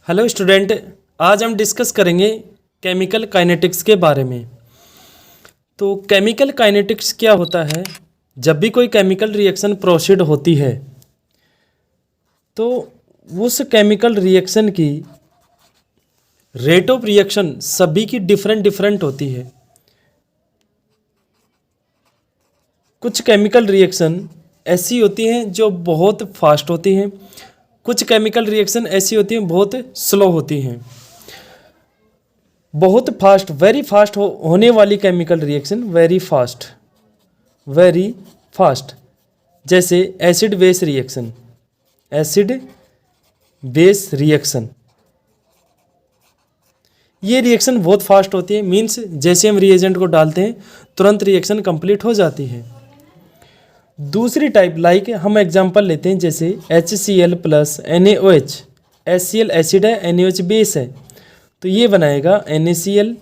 Hello student, आज हम discuss करेंगे केमिकल काइनेटिक्स के बारे में। तो केमिकल काइनेटिक्स क्या होता है? जब भी कोई केमिकल रिएक्शन प्रोसीड होती है तो उस केमिकल रिएक्शन की रेट ऑफ रिएक्शन सभी की डिफरेंट डिफरेंट होती है। कुछ केमिकल रिएक्शन ऐसी होती हैं जो बहुत फास्ट होती हैं, कुछ केमिकल रिएक्शन ऐसी होती हैं बहुत स्लो होती हैं। बहुत फास्ट, वेरी फास्ट होने वाली केमिकल रिएक्शन वेरी फास्ट, जैसे acid base reaction. Acid base reaction ये रिएक्शन बहुत फास्ट होती है, मीन्स जैसे हम रिएजेंट को डालते हैं तुरंत रिएक्शन कंप्लीट हो जाती है। दूसरी टाइप लाइक हम एग्जांपल लेते हैं, जैसे HCl plus NaOH। HCl acid है, NaOH बेस है, तो ये बनाएगा NaCl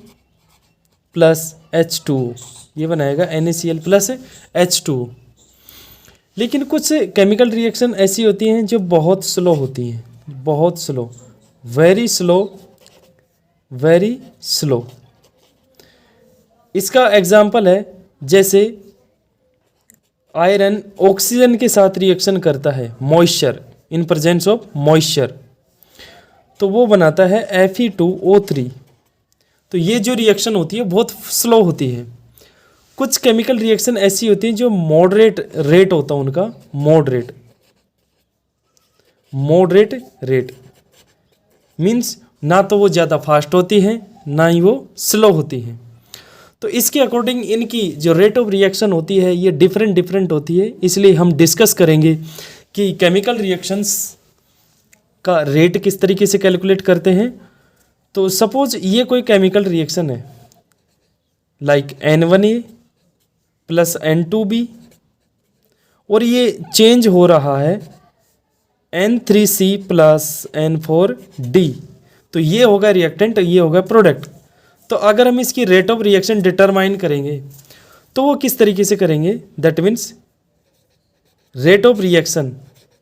प्लस H2O। ये बनाएगा NaCl प्लस H2O। लेकिन कुछ केमिकल रिएक्शन ऐसी होती हैं जो बहुत स्लो होती हैं, बहुत स्लो, वेरी स्लो। इसका एग्जांपल है जैसे आयरन ऑक्सीजन के साथ रिएक्शन करता है, moisture, in presence of moisture, तो वो बनाता है Fe2O3। तो ये जो रिएक्शन होती है बहुत स्लो होती है। कुछ केमिकल रिएक्शन ऐसी होती हैं जो मॉडरेट रेट होता है उनका, मॉडरेट रेट मीन्स ना तो वो ज़्यादा फास्ट होती हैं ना ही वो स्लो होती हैं। तो इसके अकॉर्डिंग इनकी जो रेट ऑफ रिएक्शन होती है ये डिफरेंट होती है। इसलिए हम डिस्कस करेंगे कि केमिकल रिएक्शंस का रेट किस तरीके से कैलकुलेट करते हैं। तो सपोज ये कोई केमिकल रिएक्शन है लाइक N1A प्लस N2B और ये चेंज हो रहा है N3C प्लस N4D, तो ये होगा रिएक्टेंट, ये होगा प्रोडक्ट। तो अगर हम इसकी रेट ऑफ रिएक्शन डिटरमाइन करेंगे तो वो किस तरीके से करेंगे, that means rate of reaction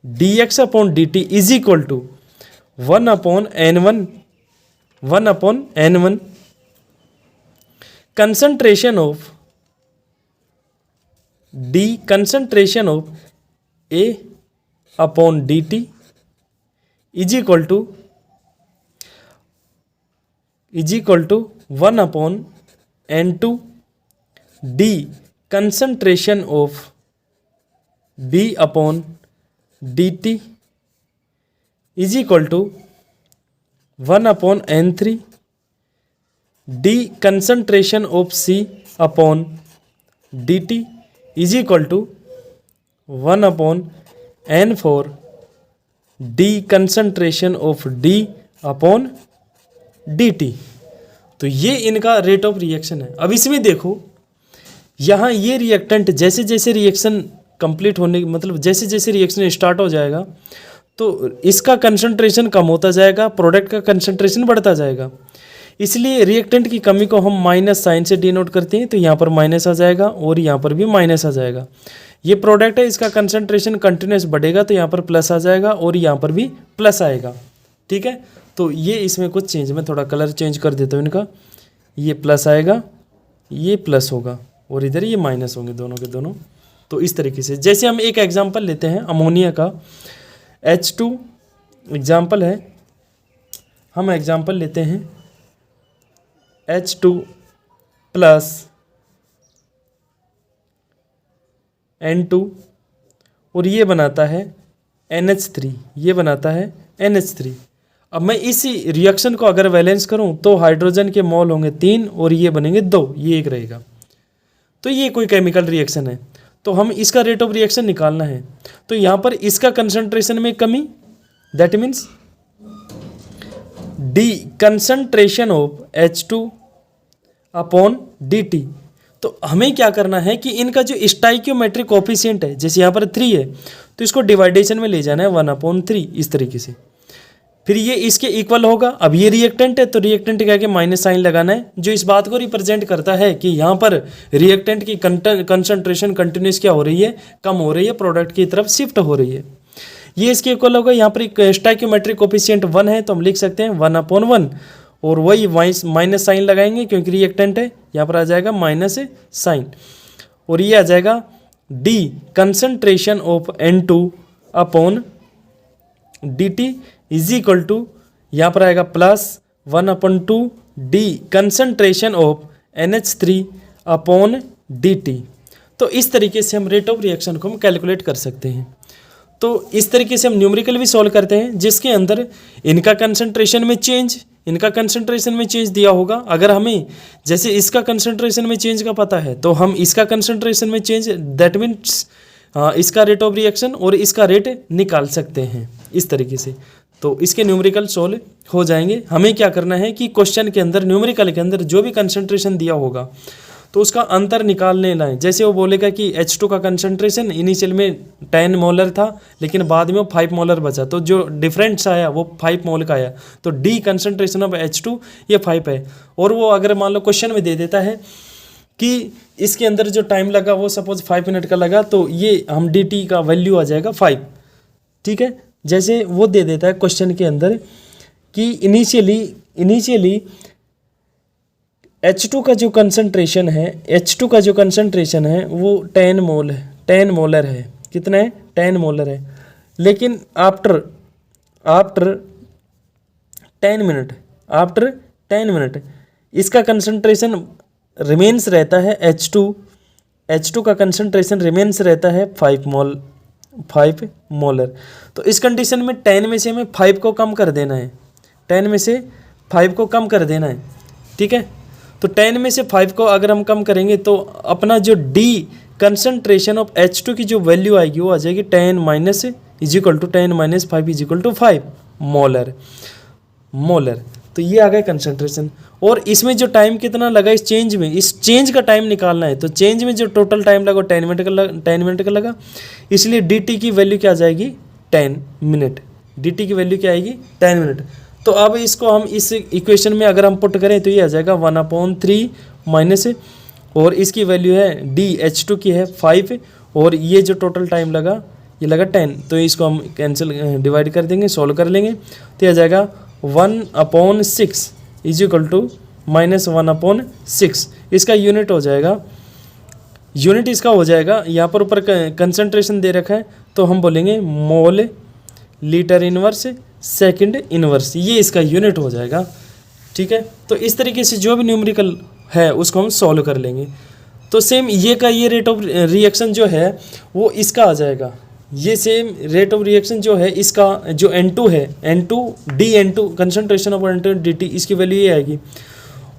dx/dt is equal to 1/n1 concentration of A/dt is equal to 1/n2d concentration of B/dt is equal to 1/n3d concentration of C/dt is equal to 1/n4d concentration of D/dt। तो ये इनका rate of reaction है। अब इसमें देखो, यहाँ ये reactant जैसे जैसे रिएक्शन कंप्लीट होने, मतलब जैसे जैसे रिएक्शन स्टार्ट हो जाएगा तो इसका कंसंट्रेशन कम होता जाएगा, प्रोडक्ट का कंसंट्रेशन बढ़ता जाएगा। इसलिए रिएक्टेंट की कमी को हम माइनस साइन से डिनोट करते हैं, तो यहाँ पर माइनस आ जाएगा और यहाँ पर भी माइनस आ जाएगा। ये प्रोडक्ट है, इसका कंसंट्रेशन कंटिन्यूस बढ़ेगा तो यहाँ पर प्लस आ जाएगा और यहाँ पर भी प्लस आएगा। ठीक है, तो ये इसमें कुछ चेंज, मैं थोड़ा कलर चेंज कर देता हूँ इनका। ये प्लस आएगा, ये प्लस होगा और इधर ये माइनस होंगे, दोनों के दोनों। तो इस तरीके से, जैसे हम एक एग्जांपल लेते हैं अमोनिया का, H2 एग्जांपल है, हम एग्जांपल लेते हैं H2 प्लस N2 और ये बनाता है NH3, ये बनाता है NH3। अब मैं इसी रिएक्शन को अगर बैलेंस करूं तो हाइड्रोजन के मोल होंगे 3 और ये बनेंगे 2, ये 1 रहेगा। तो ये कोई केमिकल रिएक्शन है, तो हम इसका रेट ऑफ रिएक्शन निकालना है। तो यहाँ पर इसका कंसंट्रेशन में कमी, that means D concentration of H2/dt। तो हमें क्या करना है कि इनका जो स्टाइकियोमेट्रिक कोफिशिएंट है, जैसे यहाँ पर 3 है तो इसको डिवाइडेशन में ले जाना है 1/3, इस तरीके से। फिर ये इसके इक्वल होगा। अब ये रिएक्टेंट है तो रिएक्टेंट क्या के माइनस साइन लगाना है, जो इस बात को रिप्रेजेंट करता है कि यहाँ पर रिएक्टेंट की कंसंट्रेशन कंटिन्यूस क्या हो रही है, कम हो रही है, प्रोडक्ट की तरफ शिफ्ट हो रही है। ये इसके इक्वल होगा। यहाँ पर एक स्टोइकियोमेट्रिक कोफिशिएंट 1 है तो हम लिख सकते हैं 1/1 और वही माइनस साइन लगाएंगे क्योंकि रिएक्टेंट है, यहाँ पर आ जाएगा माइनस साइन और ये आ जाएगा d concentration of N2 upon dt is equal to, यहाँ पर आएगा plus 1/2 d concentration of NH3 upon dt। तो इस तरीके से हम रेट ऑफ रिएक्शन को हम कैलकुलेट कर सकते हैं। तो इस तरीके से हम न्यूमेरिकल भी सॉल्व करते हैं जिसके अंदर इनका कंसंट्रेशन में चेंज दिया होगा। अगर हमें जैसे इसका कंसंट्रेशन में चेंज का पता है तो हम इसका कंसंट्रेशन में चेंज, दैट मीन्स इसका रेट ऑफ रिएक्शन और इसका रेट निकाल सकते हैं इस तरीके से। तो इसके न्यूमेरिकल सॉल्व हो जाएंगे। हमें क्या करना है कि क्वेश्चन के अंदर न्यूमेरिकल के अंदर जो भी कंसंट्रेशन दिया होगा तो उसका अंतर निकाल लेना है। जैसे वो बोलेगा कि H2 का कंसंट्रेशन इनिशियल में 10 मोलर था लेकिन बाद में वो 5 मोलर बचा, तो जो डिफरेंस आया वो 5 मोल का आया, तो डी कंसंट्रेशन ऑफ H2 ये 5 है। और वो अगर मान लो क्वेश्चन में दे देता है कि इसके अंदर जो टाइम लगा वो सपोज 5 मिनट का लगा, तो ये हम dt का वैल्यू आ जाएगा 5। ठीक है, जैसे वो दे देता है क्वेश्चन के अंदर कि इनिशियली H2 का जो कंसंट्रेशन है वो 10 मोलर है। कितना है? 10 मोलर है। लेकिन आफ्टर 10 मिनट इसका कंसंट्रेशन रिमेंस रहता है H2 का कंसंट्रेशन रिमेंस रहता है 5 मोलर। तो इस कंडीशन में 10 में से हमें 5 को कम कर देना है। ठीक है, तो 10 में से 5 को अगर हम कम करेंगे तो अपना जो डी कंसंट्रेशन ऑफ H2 की जो वैल्यू आएगी वो आ जाएगी 10 minus 5 is equal to 5 molar. तो ये आ गया कंसंट्रेशन। और इसमें जो टाइम कितना लगा इस चेंज का टाइम निकालना है, तो चेंज में जो टोटल टाइम लगा 10 मिनट का लगा, इसलिए dt की वैल्यू क्या आ जाएगी? 10 मिनट। dt की वैल्यू क्या आएगी? 10 मिनट। तो अब इसको हम इस इक्वेशन में अगर हम पुट करें तो ये आ जाएगा 1/3 माइनस, और इसकी वैल्यू है डी H2 की है 5 और ये जो टोटल टाइम लगा ये लगा 10, तो इसको हम कैंसिल डिवाइड कर देंगे, सॉल्व कर लेंगे तो ये आ जाएगा 1/6 इज इक्वल टू -1/6। इसका यूनिट हो जाएगा, यूनिट इसका हो जाएगा, यहाँ पर ऊपर कंसंट्रेशन दे रखा है तो हम बोलेंगे mole litre inverse second inverse, ये इसका यूनिट हो जाएगा। ठीक है, तो इस तरीके से जो भी न्यूमेरिकल है उसको हम सॉल्व कर लेंगे। तो सेम ये रेट ऑफ रिएक्शन जो है वो इसका आ जाएगा। ये सेम रेट ऑफ रिएक्शन जो है इसका जो N2 है, N2 concentration of N2 dt, इसकी वैल्यू ये आएगी।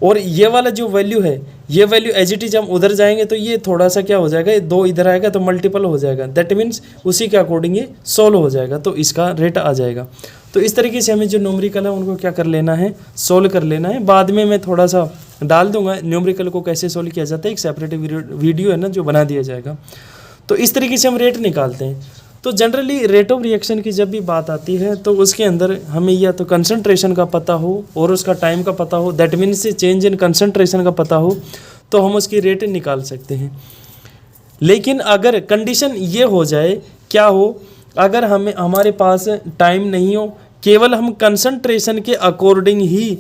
और ये वाला जो वैल्यू है ये वैल्यू एज इट इज हम उधर जाएंगे तो ये थोड़ा सा क्या हो जाएगा, 2 इधर आएगा तो मल्टीपल हो जाएगा, दैट मीन्स उसी के अकॉर्डिंग ये सॉल्व हो जाएगा, तो इसका रेट आ जाएगा। तो इस तरीके से हमें जो न्यूमेरिकल है उनको क्या कर लेना है, सॉल्व कर लेना है। बाद में मैं थोड़ा सा डाल दूंगा न्यूमेरिकल को कैसे सॉल्व किया जाता है, एक सेपरेट वीडियो है ना जो बना दिया जाएगा। तो इस तरीके से हम रेट निकालते हैं। तो जनरली रेट ऑफ रिएक्शन की जब भी बात आती है तो उसके अंदर हमें या तो कंसंट्रेशन का पता हो और उसका टाइम का पता हो, that means change in concentration का पता हो, तो हम उसकी रेट निकाल सकते हैं। लेकिन अगर कंडीशन ये हो जाए, क्या हो, अगर हमारे पास टाइम नहीं हो, केवल हम कंसंट्रेशन के अकॉर्डिंग ही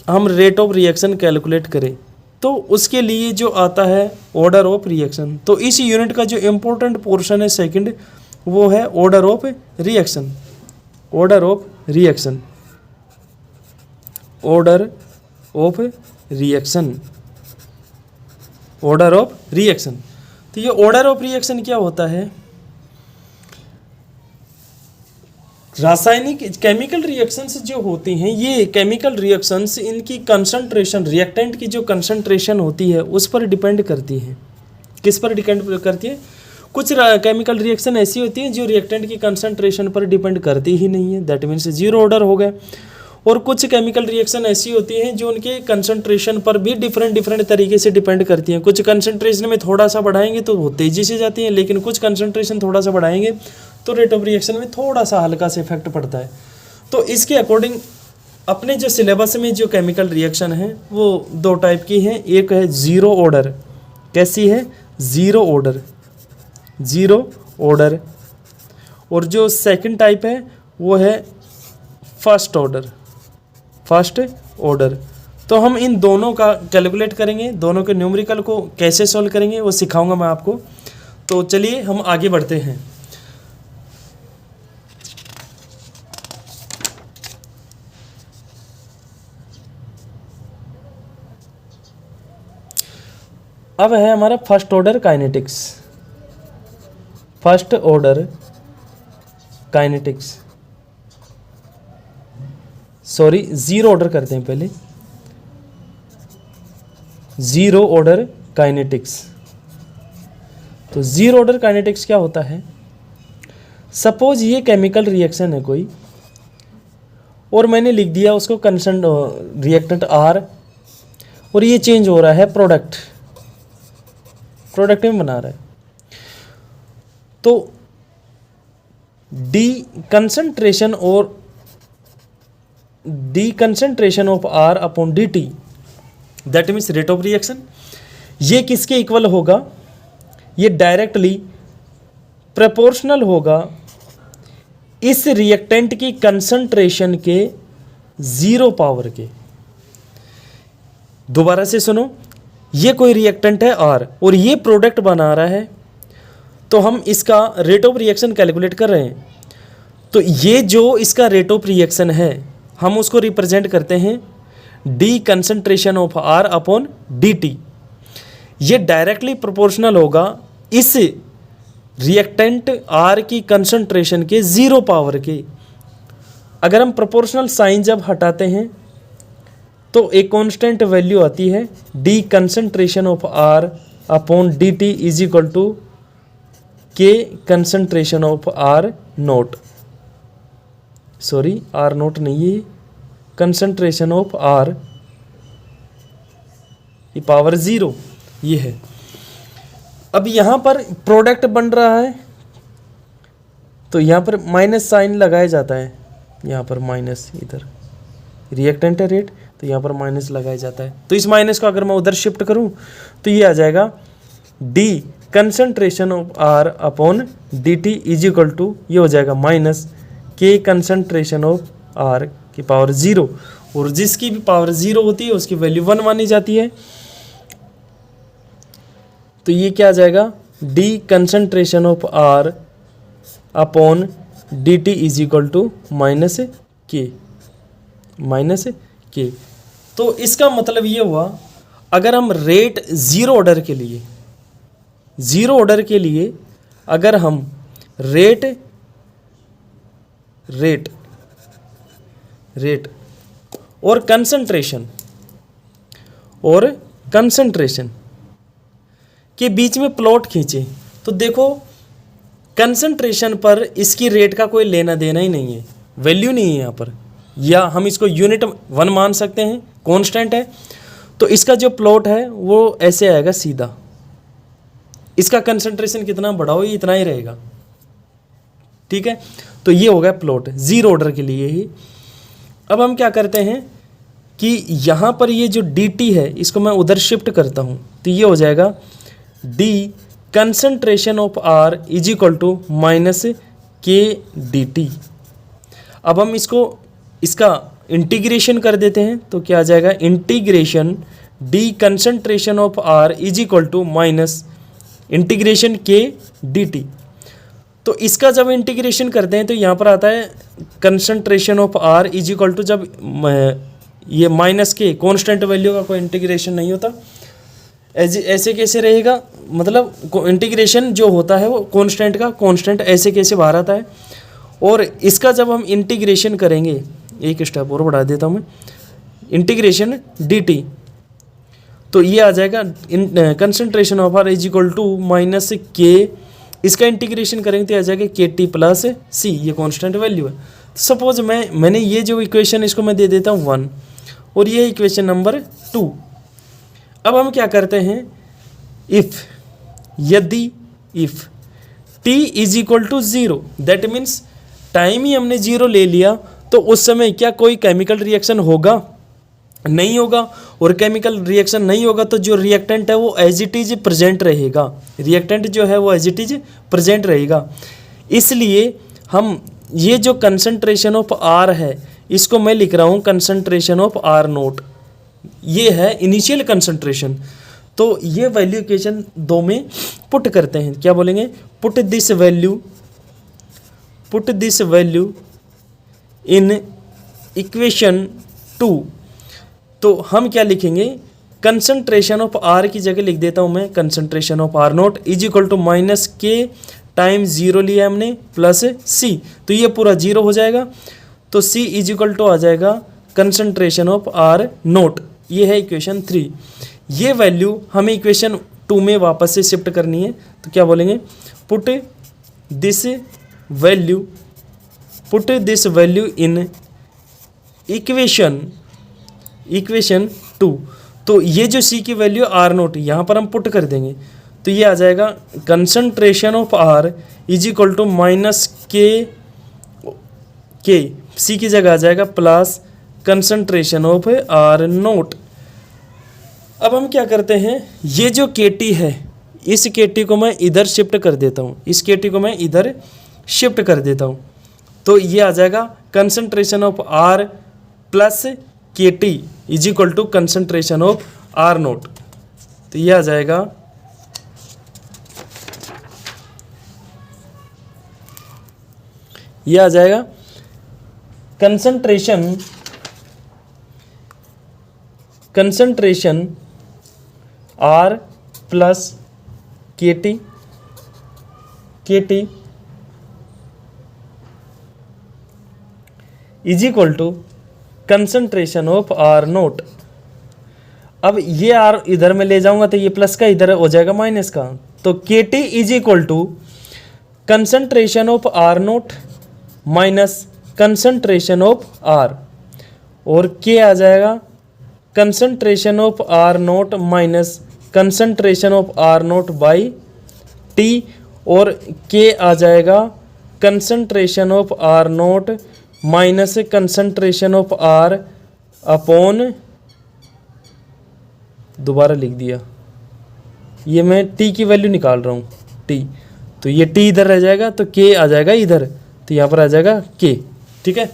हम रेट ऑफ रिएक्शन कैलकुलेट करें, तो उसके लिए जो आता है ऑर्डर ऑफ रिएक्शन। तो इस यूनिट का जो इम्पोर्टेंट पोर्शन है सेकंड, वो है order of reaction. Order of reaction तो ये ऑर्डर ऑफ रिएक्शन क्या होता है, रासायनिक केमिकल रिएक्शंस जो होती हैं, ये केमिकल रिएक्शंस इनकी कंसंट्रेशन, रिएक्टेंट की जो कंसंट्रेशन होती है उस पर डिपेंड करती है। किस पर डिपेंड करती है? कुछ केमिकल रिएक्शन ऐसी होती हैं जो रिएक्टेंट की कंसंट्रेशन पर डिपेंड करती ही नहीं है, दैट मीन्स जीरो ऑर्डर हो गए। और कुछ केमिकल रिएक्शन ऐसी होती हैं जो उनके कंसंट्रेशन पर भी डिफरेंट तरीके से डिपेंड करती हैं। कुछ कंसंट्रेशन में थोड़ा सा बढ़ाएंगे तो वो तेज़ी से जाती हैं, लेकिन कुछ कंसंट्रेशन थोड़ा सा बढ़ाएंगे तो रेट ऑफ रिएक्शन में थोड़ा सा हल्का सा इफेक्ट पड़ता है। तो इसके अकॉर्डिंग अपने जो सिलेबस में जो केमिकल रिएक्शन है वो 2 टाइप की हैं। एक है ज़ीरो ऑर्डर। कैसी है? Zero order. और जो सेकंड टाइप है वो है फर्स्ट ऑर्डर। तो हम इन दोनों का कैलकुलेट करेंगे, दोनों के न्यूमेरिकल को कैसे सॉल्व करेंगे वो सिखाऊंगा मैं आपको। तो चलिए हम आगे बढ़ते हैं। अब है हमारा first order kinetics, sorry zero order करते हैं पहले, जीरो ऑर्डर काइनेटिक्स। तो जीरो ऑर्डर काइनेटिक्स क्या होता है? सपोज ये केमिकल रिएक्शन है कोई, और मैंने लिख दिया उसको कंसर्न रिएक्टेंट R, और ये चेंज हो रहा है प्रोडक्ट में बना रहा है। तो D concentration of R upon dt, that means rate of reaction, ये किसके इक्वल होगा? ये डायरेक्टली प्रोपोर्शनल होगा इस रिएक्टेंट की कंसंट्रेशन के जीरो पावर के। दोबारा से सुनो, ये कोई रिएक्टेंट है R और ये प्रोडक्ट बना रहा है, तो हम इसका रेट ऑफ रिएक्शन कैलकुलेट कर रहे हैं। तो ये जो इसका रेट ऑफ रिएक्शन है हम उसको रिप्रेजेंट करते हैं D concentration of R upon dt। ये डायरेक्टली प्रोपोर्शनल होगा इस रिएक्टेंट R की कंसंट्रेशन के जीरो पावर के। अगर हम प्रोपोर्शनल साइन जब हटाते हैं तो एक कांस्टेंट वैल्यू आती है D concentration of R upon dt is equal to के concentration of R naught, sorry R naught नहीं है, कंसंट्रेशन ऑफ R ये पावर जीरो ये है। अब यहाँ पर प्रोडक्ट बन रहा है तो यहाँ पर माइनस साइन लगाया जाता है, यहाँ पर माइनस, इधर रिएक्टेंट है रेट तो यहाँ पर माइनस लगाया जाता है। तो इस माइनस को अगर मैं उधर शिफ्ट करूँ तो ये आ जाएगा d concentration of R upon dt is equal to, ये हो जाएगा minus k concentration of R की पावर जीरो, और जिसकी भी पावर जीरो होती है उसकी वैल्यू 1 मानी जाती है। तो ये क्या आ जाएगा? D concentration of R upon dt is equal to minus k. तो इसका मतलब ये हुआ, अगर हम रेट जीरो ऑर्डर के लिए अगर हम रेट और कंसंट्रेशन के बीच में प्लॉट खींचे तो देखो कंसंट्रेशन पर इसकी रेट का कोई लेना देना ही नहीं है, वैल्यू नहीं है यहाँ पर, या हम इसको यूनिट 1 मान सकते हैं, कांस्टेंट है। तो इसका जो प्लॉट है वो ऐसे आएगा सीधा, इसका कंसंट्रेशन कितना बड़ा हो ये इतना ही रहेगा, ठीक है। तो ये हो गया प्लॉट जीरो ऑर्डर के लिए ही। अब हम क्या करते हैं कि यहाँ पर ये जो dt है इसको मैं उधर शिफ्ट करता हूँ, तो ये हो जाएगा d concentration of R is equal to minus k dt। अब हम इसका इंटीग्रेशन कर देते हैं तो क्या आ जाएगा? Integration d concentration of R is equal to minus integration k dt। तो इसका जब इंटीग्रेशन करते हैं तो यहाँ पर आता है concentration of R is equal to, जब ये माइनस के कांस्टेंट वैल्यू का कोई इंटीग्रेशन नहीं होता, ऐसे कैसे रहेगा? मतलब इंटीग्रेशन जो होता है वो कांस्टेंट का कांस्टेंट ऐसे कैसे बाहर आता है। और इसका जब हम इंटीग्रेशन करेंगे, एक स्टेप और बढ़ा देता हूँ मैं, इंटीग्रेशन dt, तो ये आ जाएगा concentration of R is equal to minus k, इसका इंटीग्रेशन करेंगे तो आ जाएगा के टी प्लस सी, ये कांस्टेंट वैल्यू है। सपोज मैंने ये जो इक्वेशन इसको मैं दे देता हूँ 1 और ये इक्वेशन नंबर 2। अब हम क्या करते हैं, यदि t is equal to 0, that means time ही हमने 0 ले लिया, तो उस समय क्या कोई केमिकल रिएक्शन होगा? नहीं होगा। और केमिकल रिएक्शन नहीं होगा तो जो रिएक्टेंट है वो एज इट इज प्रेजेंट रहेगा, रिएक्टेंट जो है वो एज इट इज प्रेजेंट रहेगा। इसलिए हम ये जो कंसंट्रेशन ऑफ आर है इसको मैं लिख रहा हूँ कंसंट्रेशन ऑफ आर नोट, ये है इनिशियल कंसंट्रेशन। तो ये वैल्यू इक्वेशन 2 में पुट करते हैं, क्या बोलेंगे, put this value in equation 2। तो हम क्या लिखेंगे, कंसंट्रेशन ऑफ आर की जगह लिख देता हूं मैं concentration of R naught is equal to minus k time 0 लिया हमने प्लस सी, तो ये पूरा 0 हो जाएगा। तो सी इज इक्वल टू आ जाएगा कंसंट्रेशन ऑफ आर नोट, ये है इक्वेशन 3। ये वैल्यू हमें इक्वेशन 2 में वापस से शिफ्ट करनी है, तो क्या बोलेंगे, put this value in equation 2। तो ये जो सी की वैल्यू आर नोट यहाँ पर हम पुट कर देंगे, तो ये आ जाएगा concentration of R is equal to minus k c की जगह आ जाएगा plus concentration of R naught. अब हम क्या करते हैं, ये जो केटी है इस केटी को मैं इधर शिफ्ट कर देता हूँ, इस केटी को मैं इधर शिफ्ट कर देता हूँ, तो ये आ जाएगा कंसंट्रेशन ऑफ आर प्लस के T is equal to concentration of R naught. तो ये आ जाएगा कंसंट्रेशन आर प्लस के T is equal to concentration of R naught. अब ये आर इधर में ले जाऊंगा तो ये प्लस का इधर हो जाएगा माइनस का, तो k T is equal to concentration of R naught minus concentration of R, और के आ जाएगा concentration of R naught minus concentration of R naught by t, और के आ जाएगा concentration of R naught minus concentration of R upon, दोबारा लिख दिया, ये मैं टी की वैल्यू निकाल रहा हूँ टी, तो ये टी इधर रह जाएगा तो के आ जाएगा इधर, तो यहाँ पर आ जाएगा के। ठीक है,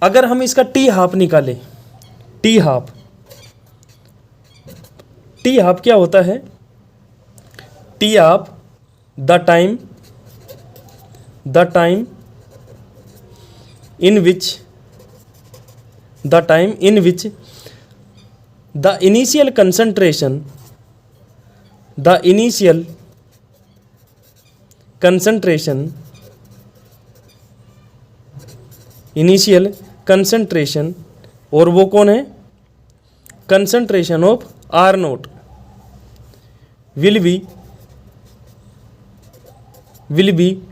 अगर हम इसका टी हाफ निकालें, टी हाफ क्या होता है, t half the time in which the initial concentration और वो कौन है, concentration of R naught will be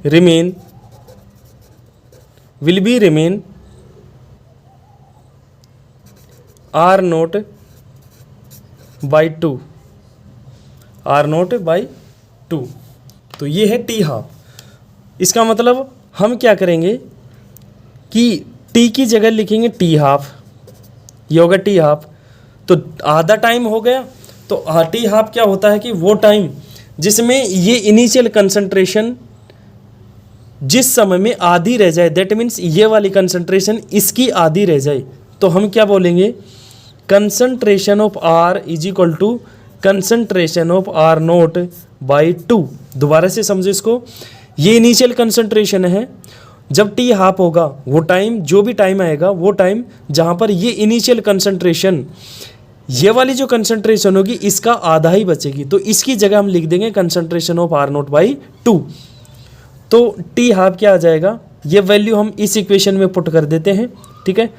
remain R naught by 2, तो ये है टी हाफ। इसका मतलब हम क्या करेंगे कि टी की जगह लिखेंगे टी हाफ, ये होगा टी हाफ, तो आधा टाइम हो गया। तो टी हाफ क्या होता है कि वो टाइम जिसमें ये इनिशियल कंसंट्रेशन जिस समय में आधी रह जाए, दैट मीन्स ये वाली कंसंट्रेशन इसकी आधी रह जाए, तो हम क्या बोलेंगे, concentration of R is equal to concentration of R naught by 2। दोबारा से समझो इसको, ये इनिशियल कंसंट्रेशन है, जब टी हाफ होगा वो टाइम, जो भी टाइम आएगा वो टाइम जहाँ पर ये इनिशियल कंसंट्रेशन, ये वाली जो कंसंट्रेशन होगी इसका आधा ही बचेगी, तो इसकी जगह हम लिख देंगे concentration of R naught by 2। तो टी हाफ क्या आ जाएगा, ये वैल्यू हम इस इक्वेशन में पुट कर देते हैं। ठीक है,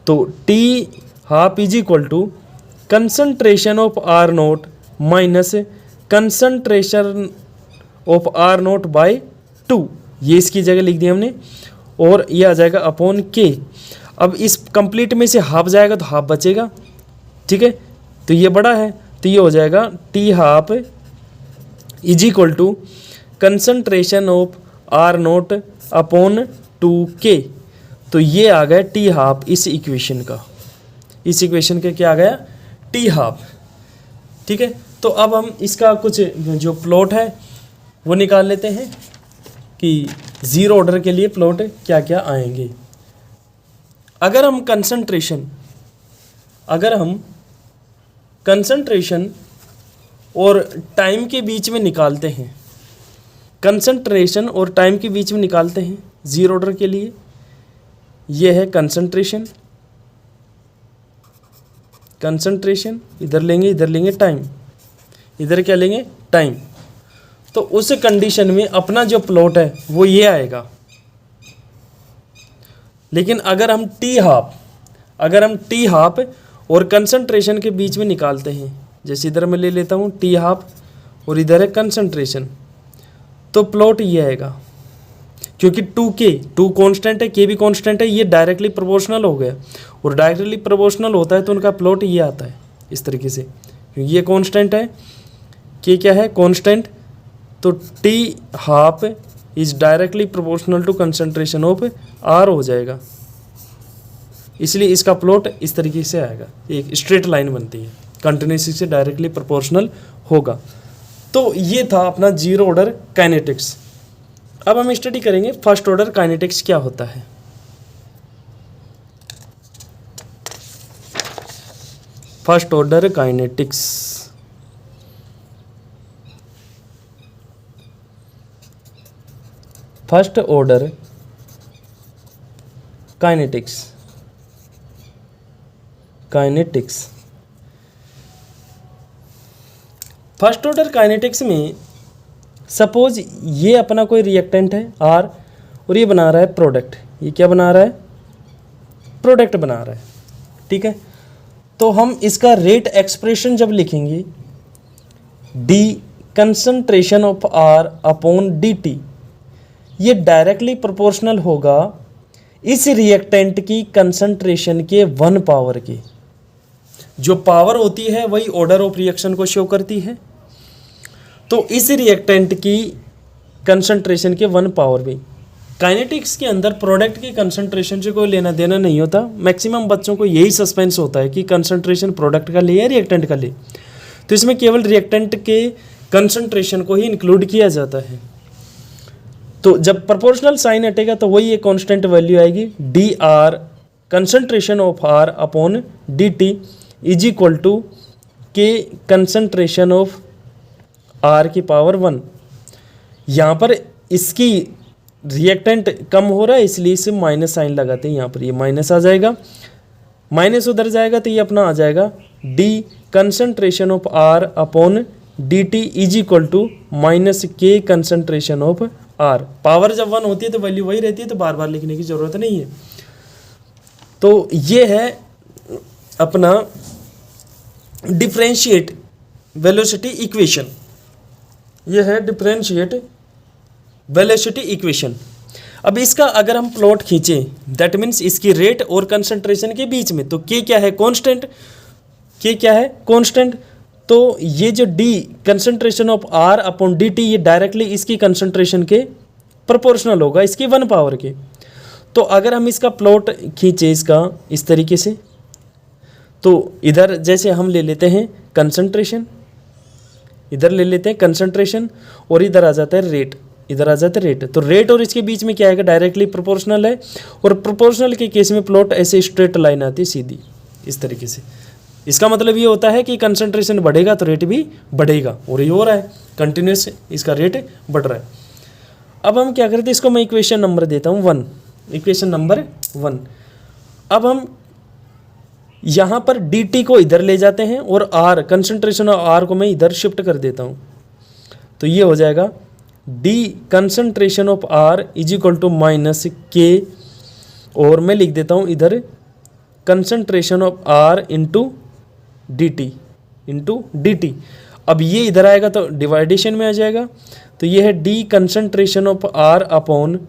तो T half is equal to concentration of R naught minus concentration of R naught by 2, ये इसकी जगह लिख दिया हमने, और ये आ जाएगा अपॉन के। अब इस कंप्लीट में से हाफ जाएगा तो हाफ बचेगा। ठीक है, तो ये बड़ा है, तो ये हो जाएगा T half is equal to concentration of R naught upon 2k। तो ये आ गया टी हाफ इस इक्वेशन का, इस इक्वेशन के क्या आ गया, टी हाफ। ठीक है, तो अब हम इसका कुछ जो प्लॉट है वो निकाल लेते हैं कि जीरो ऑर्डर के लिए प्लॉट क्या क्या आएंगे। अगर हम कंसंट्रेशन और टाइम के बीच में निकालते हैं, कंसंट्रेशन और टाइम के बीच में निकालते हैं जीरो ऑर्डर के लिए, यह है कंसंट्रेशन, इधर लेंगे टाइम, इधर क्या लेंगे टाइम। तो उस कंडीशन में अपना जो प्लॉट है वो ये आएगा। लेकिन अगर हम टी हाफ और कंसंट्रेशन के बीच में निकालते हैं, जैसे इधर मैं ले लेता हूँ टी हाफ और इधर है कंसंट्रेशन, तो प्लॉट ये आएगा। क्योंकि टू कांस्टेंट है, के भी कांस्टेंट है, ये डायरेक्टली प्रोपोर्शनल हो गया, और डायरेक्टली प्रोपोर्शनल होता है तो उनका प्लॉट ये आता है इस तरीके से, क्योंकि ये कांस्टेंट है, के क्या है कांस्टेंट, तो T half is directly proportional to concentration of R हो जाएगा। इसलिए इसका प्लॉट इस तरीके से आएगा, एक स्ट्रेट लाइन बनती है, कंटिन्यूसी से डायरेक्टली प्रोपोर्शनल होगा। तो ये था अपना जीरो ऑर्डर काइनेटिक्स। अब हम स्टडी करेंगे फर्स्ट ऑर्डर काइनेटिक्स क्या होता है। First order kinetics, first order kinetics, first order kinetics में सपोज ये अपना कोई रिएक्टेंट है आर और ये बना रहा है प्रोडक्ट, ये क्या बना रहा है प्रोडक्ट बना रहा है, ठीक है। तो हम इसका रेट एक्सप्रेशन जब लिखेंगे d concentration of R upon d t, ये डायरेक्टली प्रोपोर्शनल होगा इस रिएक्टेंट की कंसंट्रेशन के 1 पावर की। जो पावर होती है वही ऑर्डर ऑफ रिएक्शन को शो करती है। तो इस रिएक्टेंट की कंसंट्रेशन के 1 पावर भी। काइनेटिक्स के अंदर प्रोडक्ट की कंसंट्रेशन से कोई लेना देना नहीं होता। मैक्सिमम बच्चों को यही सस्पेंस होता है कि कंसंट्रेशन प्रोडक्ट का ले या रिएक्टेंट का ले, तो इसमें केवल रिएक्टेंट के कंसंट्रेशन को ही इंक्लूड किया जाता है। तो जब प्रोपोर्शनल साइन हटेगा तो वही एक कांस्टेंट वैल्यू आएगी, d R concentration of R upon d t is equal to के कंसंट्रेशन ऑफ आर की पावर 1। यहाँ पर इसकी रिएक्टेंट कम हो रहा है इसलिए इसे माइनस साइन लगाते हैं, यहाँ पर ये माइनस आ जाएगा, माइनस उधर जाएगा तो ये अपना आ जाएगा d concentration of R upon d t is equal to minus k concentration of R. Power जब 1 होती है तो वैल्यू वही रहती है, तो बार बार लिखने की जरूरत नहीं है। तो ये है अपना डिफरेंशिएट वेलोसिटी इक्वेशन, ये है डिफरेंशिएट वेलोसिटी इक्वेशन। अब इसका अगर हम प्लॉट खींचें, दैट मीन्स इसकी रेट और कंसंट्रेशन के बीच में, तो के क्या है कांस्टेंट, के क्या है कांस्टेंट, तो ये जो d concentration of R upon d t ये डायरेक्टली इसकी कंसंट्रेशन के प्रोपोर्शनल होगा, इसकी 1 पावर के। तो अगर हम इसका प्लॉट खींचे इसका इस तरीके से, तो इधर जैसे हम ले लेते हैं कंसंट्रेशन, इधर ले लेते हैं कंसंट्रेशन और इधर आ जाता है रेट, इधर आ जाता है रेट। तो रेट और इसके बीच में क्या आएगा, डायरेक्टली प्रोपोर्शनल है, और प्रोपोर्शनल के केस में प्लॉट ऐसे स्ट्रेट लाइन आती है सीधी इस तरीके से। इसका मतलब ये होता है कि कंसंट्रेशन बढ़ेगा तो रेट भी बढ़ेगा, और ये हो रहा है कंटिन्यूस इसका रेट बढ़ रहा है। अब हम क्या करते हैं, इसको मैं इक्वेशन नंबर देता हूँ 1, इक्वेशन नंबर 1। अब हम यहाँ पर dt को इधर ले जाते हैं और r कंसंट्रेशन ऑफ r को मैं इधर शिफ्ट कर देता हूँ, तो ये हो जाएगा d concentration of r is equal to minus k, और मैं लिख देता हूँ इधर concentration of r into d t. अब ये इधर आएगा तो डिवाइडेशन में आ जाएगा, तो ये है d concentration of r upon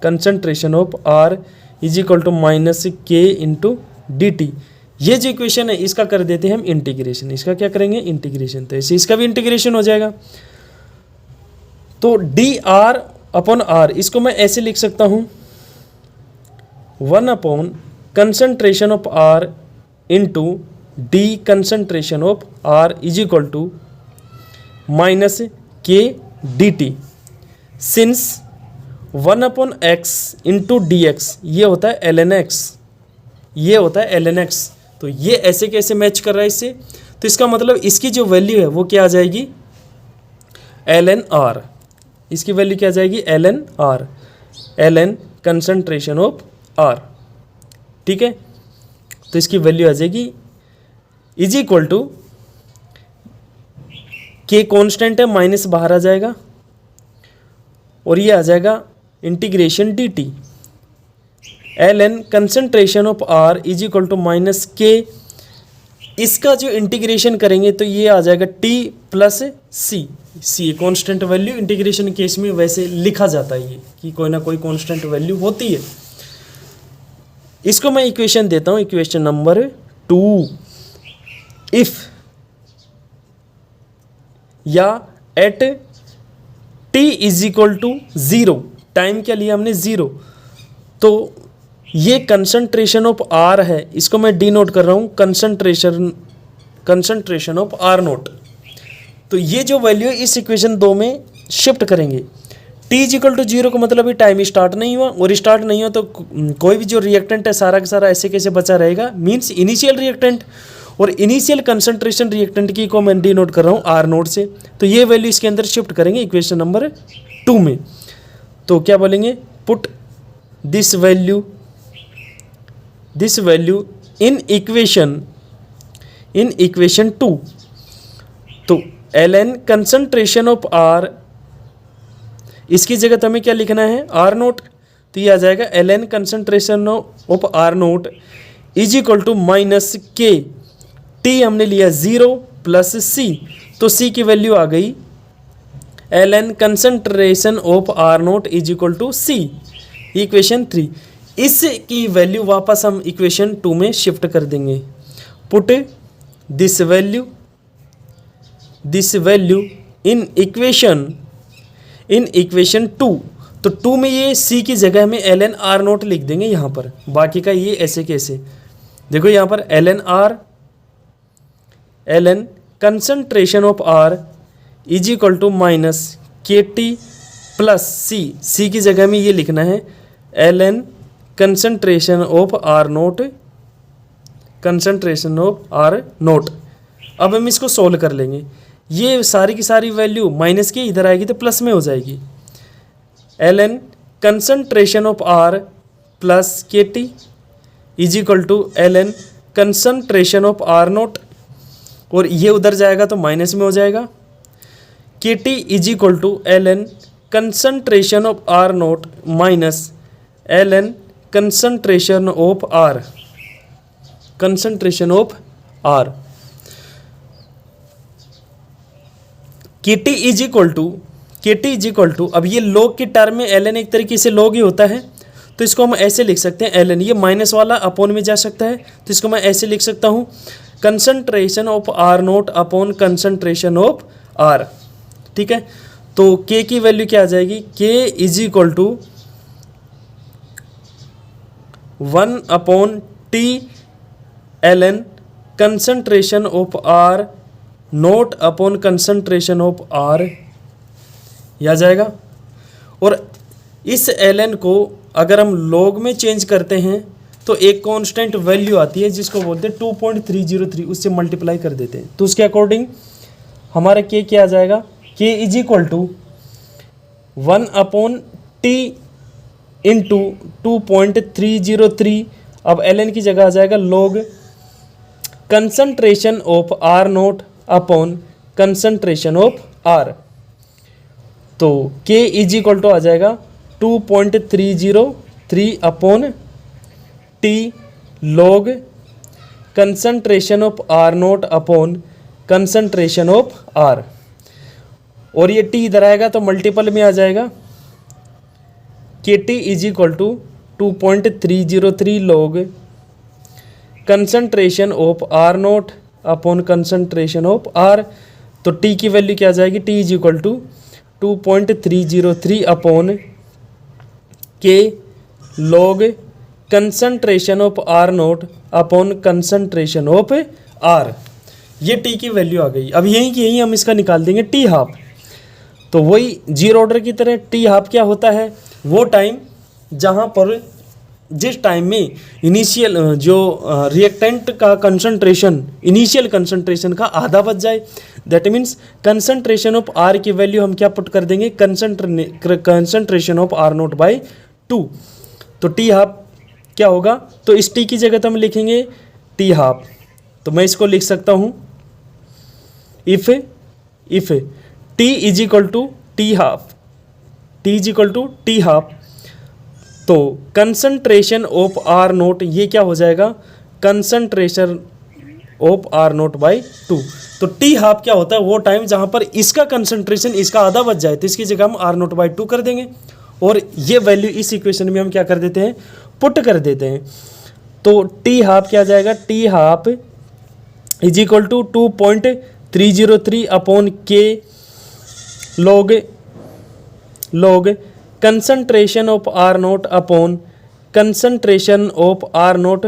concentration of r is equal to minus k into d t. ये जो इक्वेशन है इसका कर देते हैं हम इंटीग्रेशन, इसका क्या करेंगे इंटीग्रेशन, तो ऐसे इसका भी इंटीग्रेशन हो जाएगा। तो डी आर अपॉन आर इसको मैं ऐसे लिख सकता हूँ 1 upon concentration of R into D concentration of R is equal to minus K D T. Since 1/x into D X, ये होता है ln x, ये होता है ln x। तो ये ऐसे कैसे मैच कर रहा है इससे, तो इसका मतलब इसकी जो वैल्यू है वो क्या आ जाएगी ln r, इसकी वैल्यू क्या आ जाएगी ln r, ln concentration of r, ठीक है। तो इसकी वैल्यू आ जाएगी is equal to, k constant है माइनस बाहर आ जाएगा और ये आ जाएगा integration d t, ln concentration of r is equal to minus k, इसका जो इंटीग्रेशन करेंगे तो ये आ जाएगा t प्लस सी कांस्टेंट वैल्यू इंटीग्रेशन केस में वैसे लिखा जाता है ये कि कोई ना कोई कांस्टेंट वैल्यू होती है। इसको मैं इक्वेशन देता हूँ, इक्वेशन नंबर 2, इफ या at t is equal to 0, time क्या लिया हमने 0, तो ये कंसंट्रेशन ऑफ r है, इसको मैं डी नोट कर रहा हूँ कंसंट्रेशन ऑफ r नोट। तो ये जो वैल्यू इस इक्वेशन 2 में शिफ्ट करेंगे। t इज इक्वल टू 0 का मतलब भी टाइम स्टार्ट नहीं हुआ, और स्टार्ट नहीं हुआ तो कोई भी जो रिएक्टेंट है सारा का सारा ऐसे कैसे बचा रहेगा, मीन्स इनिशियल रिएक्टेंट, और इनिशियल कंसंट्रेशन रिएक्टेंट की को मैं डी नोट कर रहा हूँ r नोट से। तो ये वैल्यू इसके अंदर शिफ्ट करेंगे इक्वेशन नंबर 2 में। तो क्या बोलेंगे, put this value in equation 2। तो ln कंसंट्रेशन ऑफ r, इसकी जगह हमें क्या लिखना है r नोट, तो ये आ जाएगा ln concentration of r naught is equal to minus K, t हमने लिया 0 प्लस c, तो c की वैल्यू आ गई ln concentration of r naught is equal to c, equation 3। इसकी वैल्यू वापस हम इक्वेशन 2 में शिफ्ट कर देंगे। Put this value in equation 2, तो 2 में ये c की जगह में ln r नोट लिख देंगे यहाँ पर, बाकी का ये ऐसे कैसे, देखो यहाँ पर ln concentration of r is equal to minus k t plus c की जगह में ये लिखना है ln concentration of r naught. अब हम इसको सोल्व कर लेंगे, ये सारी की सारी वैल्यू माइनस की इधर आएगी तो प्लस में हो जाएगी, ln concentration of r plus के T is equal to ln concentration of r naught, और ये उधर जाएगा तो माइनस में हो जाएगा, के T is equal to ln concentration of r naught minus ln concentration of r, k T is equal to, अब ये लॉग की टर्म में ln एक तरीके से लॉग ही होता है, तो इसको हम ऐसे लिख सकते हैं ln, ये माइनस वाला अपॉन में जा सकता है, तो इसको मैं ऐसे लिख सकता हूँ concentration of r naught upon concentration of r, ठीक है। तो k की वैल्यू क्या आ जाएगी, k is equal to 1/t ln concentration of r naught upon concentration of r, यह आ जाएगा। और इस ln को अगर हम लॉग में चेंज करते हैं तो एक कांस्टेंट वैल्यू आती है जिसको बोलते हैं 2.303, उससे मल्टीप्लाई कर देते हैं, तो उसके अकॉर्डिंग हमारा k क्या आ जाएगा, k is equal to 1/t into 2.303, अब ln की जगह आ जाएगा log concentration of r naught upon concentration of r, तो k इज इक्वल टू आ जाएगा 2.303 upon t log concentration of r naught upon concentration of r, और ये t इधर आएगा तो मल्टीपल में आ जाएगा, के T is equal to 2.303 log concentration of r naught upon concentration of r, तो t की वैल्यू क्या आ जाएगी, t is equal to 2.303 upon के log concentration of r naught upon concentration of r, ये t की वैल्यू आ गई। अब यहीं की यहीं हम इसका निकाल देंगे t हाफ, तो वही जीरो ऑर्डर की तरह t हाफ क्या होता है, वो टाइम जहाँ पर जिस टाइम में इनिशियल जो रिएक्टेंट का कंसंट्रेशन इनिशियल कंसंट्रेशन का आधा बच जाए, that means concentration of R की वैल्यू हम क्या पुट कर देंगे, concentration of R naught by 2। तो टी हाफ क्या होगा, तो इस टी की जगह तो हम लिखेंगे टी हाफ। तो मैं इसको लिख सकता हूँ if t is equal to t half, t is equal to t half, तो कंसंट्रेशन ऑफ आर नोट ये क्या हो जाएगा, concentration of R naught by 2। तो टी हाफ क्या होता है, वो टाइम जहाँ पर इसका कंसंट्रेशन इसका आधा बच जाए, तो इसकी जगह हम आर नोट बाई 2 कर देंगे और ये वैल्यू इस इक्वेशन में हम क्या कर देते हैं, पुट कर देते हैं। तो टी हाफ क्या जाएगा, T half is equal to 2.303 upon के log concentration of R naught upon concentration of R naught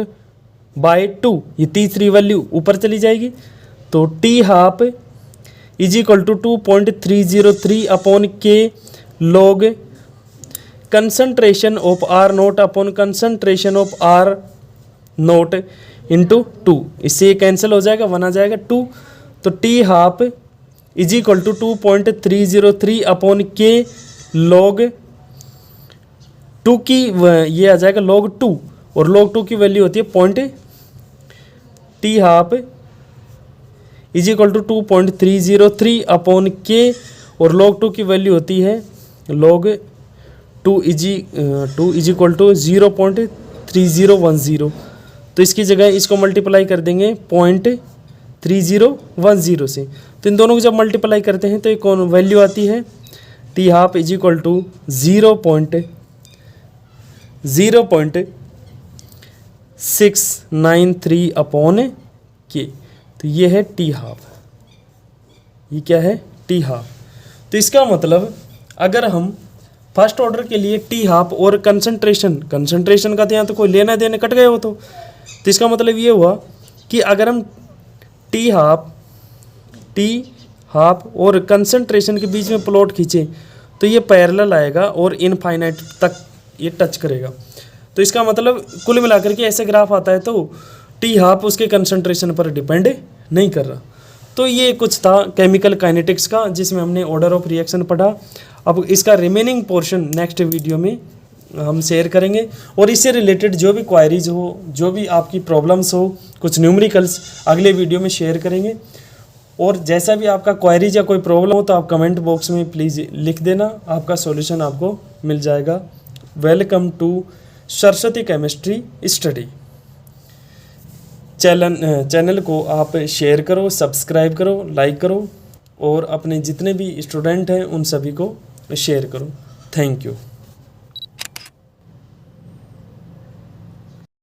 by 2। ये तीसरी वैल्यू ऊपर चली जाएगी। तो T half is equal to 2.303 upon के log concentration of R naught upon concentration of R naught into 2। इससे ये कैंसिल हो जाएगा, 1 आ जाएगा 2। तो T half is equal to 2.303 upon के लॉग 2 की ये आ जाएगा log 2 और log 2 की वैल्यू होती है point, t half is equal to 2.303 upon k और log 2 की वैल्यू होती है log 2 इज इक्वल टू 0.3010। तो इसकी जगह इसको मल्टीप्लाई कर देंगे 0.3010 से। तो इन दोनों को जब मल्टीप्लाई करते हैं तो एक कौन वैल्यू आती है, t half is equal to 0.693 upon k. तो ये है टी हाफ, ये क्या है, टी हाफ। तो इसका मतलब अगर हम फर्स्ट ऑर्डर के लिए टी हाफ और कंसंट्रेशन का तो यहाँ तो कोई लेना देना कट गए हो, तो इसका मतलब ये हुआ कि अगर हम टी हाफ और कंसंट्रेशन के बीच में प्लॉट खींचे तो ये पैरेलल आएगा और इनफाइनाइट तक ये टच करेगा। तो इसका मतलब कुल मिलाकर के ऐसे ग्राफ आता है तो टी हाफ उसके कंसंट्रेशन पर डिपेंड नहीं कर रहा। तो ये कुछ था केमिकल काइनेटिक्स का जिसमें हमने ऑर्डर ऑफ रिएक्शन पढ़ा। अब इसका रिमेनिंग पोर्शन नेक्स्ट वीडियो में हम शेयर करेंगे और इससे रिलेटेड जो भी क्वायरीज हो, जो भी आपकी प्रॉब्लम्स हो, कुछ न्यूमेरिकल्स अगले वीडियो में शेयर करेंगे। और जैसा भी आपका क्वायरीज या कोई प्रॉब्लम हो तो आप कमेंट बॉक्स में प्लीज़ लिख देना, आपका सॉल्यूशन आपको मिल जाएगा। Welcome to Saraswati chemistry study. Channel को आप शेयर करो, सब्सक्राइब करो, लाइक करो और अपने जितने भी स्टूडेंट हैं उन सभी को शेयर करो। Thank you.